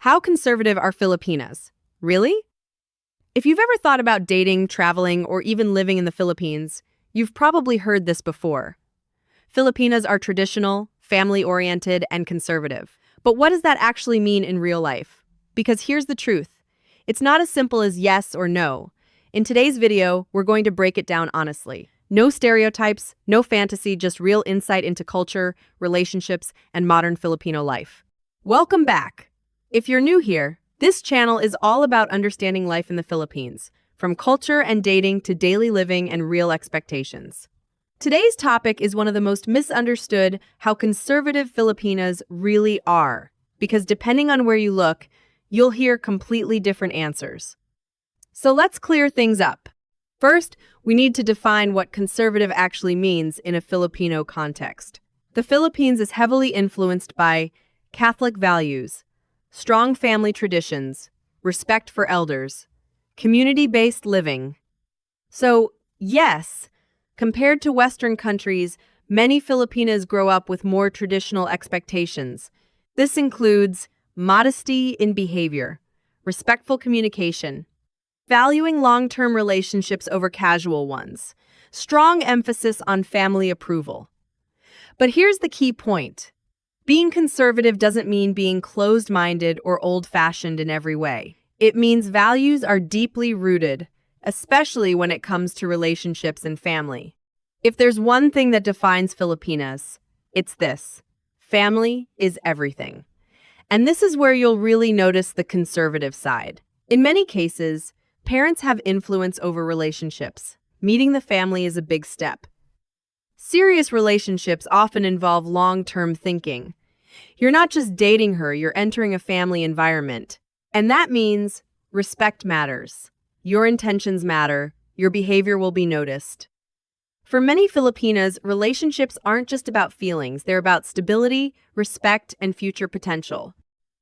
How conservative are Filipinas? Really? If you've ever thought about dating, traveling, or even living in the Philippines, you've probably heard this before. Filipinas are traditional, family-oriented, and conservative. But what does that actually mean in real life? Because here's the truth. It's not as simple as yes or no. In today's video, we're going to break it down honestly. No stereotypes, no fantasy, just real insight into culture, relationships, and modern Filipino life. Welcome back! If you're new here, this channel is all about understanding life in the Philippines, from culture and dating to daily living and real expectations. Today's topic is one of the most misunderstood: how conservative Filipinas really are, because depending on where you look, you'll hear completely different answers. So let's clear things up. First, we need to define what conservative actually means in a Filipino context. The Philippines is heavily influenced by Catholic values, strong family traditions, respect for elders, community-based living. So, yes, compared to Western countries, many Filipinas grow up with more traditional expectations. This includes modesty in behavior, respectful communication, valuing long-term relationships over casual ones, strong emphasis on family approval. But here's the key point. Being conservative doesn't mean being closed-minded or old-fashioned in every way. It means values are deeply rooted, especially when it comes to relationships and family. If there's one thing that defines Filipinas, it's this: family is everything. And this is where you'll really notice the conservative side. In many cases, parents have influence over relationships. Meeting the family is a big step. Serious relationships often involve long-term thinking. You're not just dating her, you're entering a family environment. And that means respect matters. Your intentions matter. Your behavior will be noticed. For many Filipinas, relationships aren't just about feelings. They're about stability, respect, and future potential.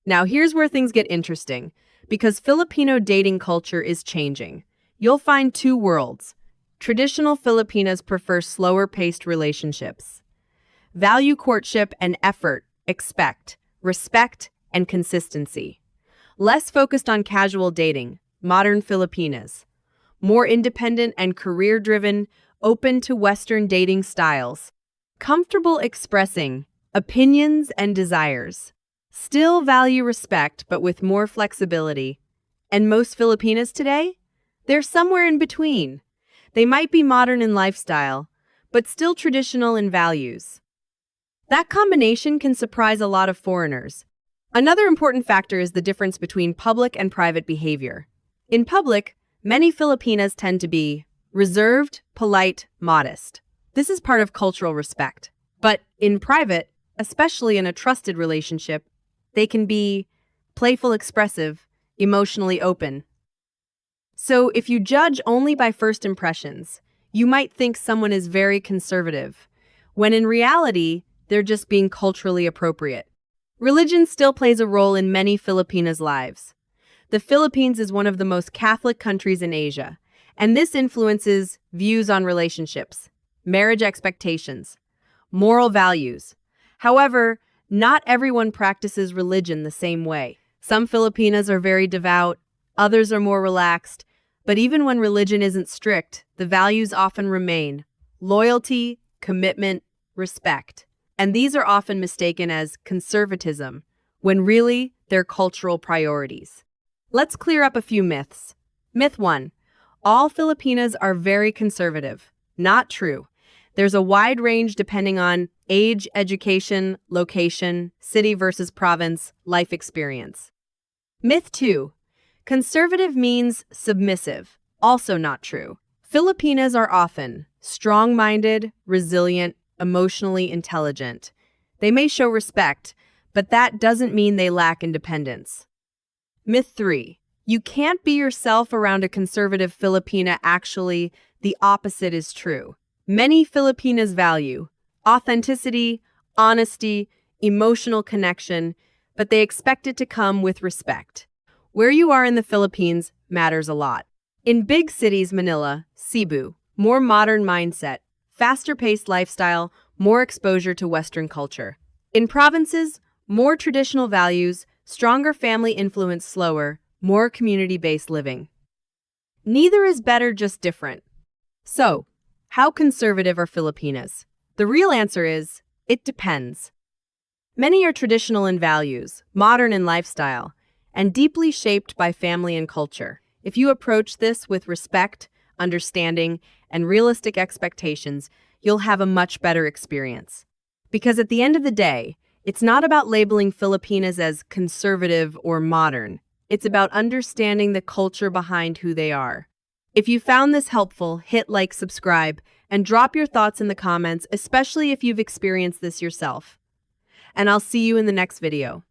Now, here's where things get interesting. Because Filipino dating culture is changing. You'll find two worlds. Traditional Filipinas prefer slower-paced relationships. Value courtship and effort, expect, respect, and consistency. Less focused on casual dating, modern Filipinas. More independent and career-driven, open to Western dating styles. Comfortable expressing opinions and desires. Still value respect, but with more flexibility. And most Filipinas today? They're somewhere in between. They might be modern in lifestyle, but still traditional in values. That combination can surprise a lot of foreigners. Another important factor is the difference between public and private behavior. In public, many Filipinas tend to be reserved, polite, modest. This is part of cultural respect. But in private, especially in a trusted relationship, they can be playful, expressive, emotionally open. So if you judge only by first impressions, you might think someone is very conservative, when in reality, they're just being culturally appropriate. Religion still plays a role in many Filipinas' lives. The Philippines is one of the most Catholic countries in Asia, and this influences views on relationships, marriage expectations, moral values. However, not everyone practices religion the same way. Some Filipinas are very devout, others are more relaxed, but even when religion isn't strict, the values often remain: loyalty, commitment, respect. And these are often mistaken as conservatism, when really they're cultural priorities. Let's clear up a few myths. Myth 1. All Filipinas are very conservative. Not true. There's a wide range depending on age, education, location, city versus province, life experience. Myth 2. Conservative means submissive. Also not true. Filipinas are often strong-minded, resilient, emotionally intelligent. They may show respect, but that doesn't mean they lack independence. Myth 3. You can't be yourself around a conservative Filipina. Actually, the opposite is true. Many Filipinas value authenticity, honesty, emotional connection, but they expect it to come with respect. Where you are in the Philippines matters a lot. In big cities, Manila, Cebu, more modern mindset, faster-paced lifestyle, more exposure to Western culture. In provinces, more traditional values, Stronger family influence, slower, more community-based living. Neither is better, just different. So, how conservative are Filipinas? The real answer is, it depends. Many are traditional in values, modern in lifestyle, and deeply shaped by family and culture. If you approach this with respect, understanding, and realistic expectations, you'll have a much better experience. Because at the end of the day, it's not about labeling Filipinas as conservative or modern. It's about understanding the culture behind who they are. If you found this helpful, hit like, subscribe, and drop your thoughts in the comments, especially if you've experienced this yourself. And I'll see you in the next video.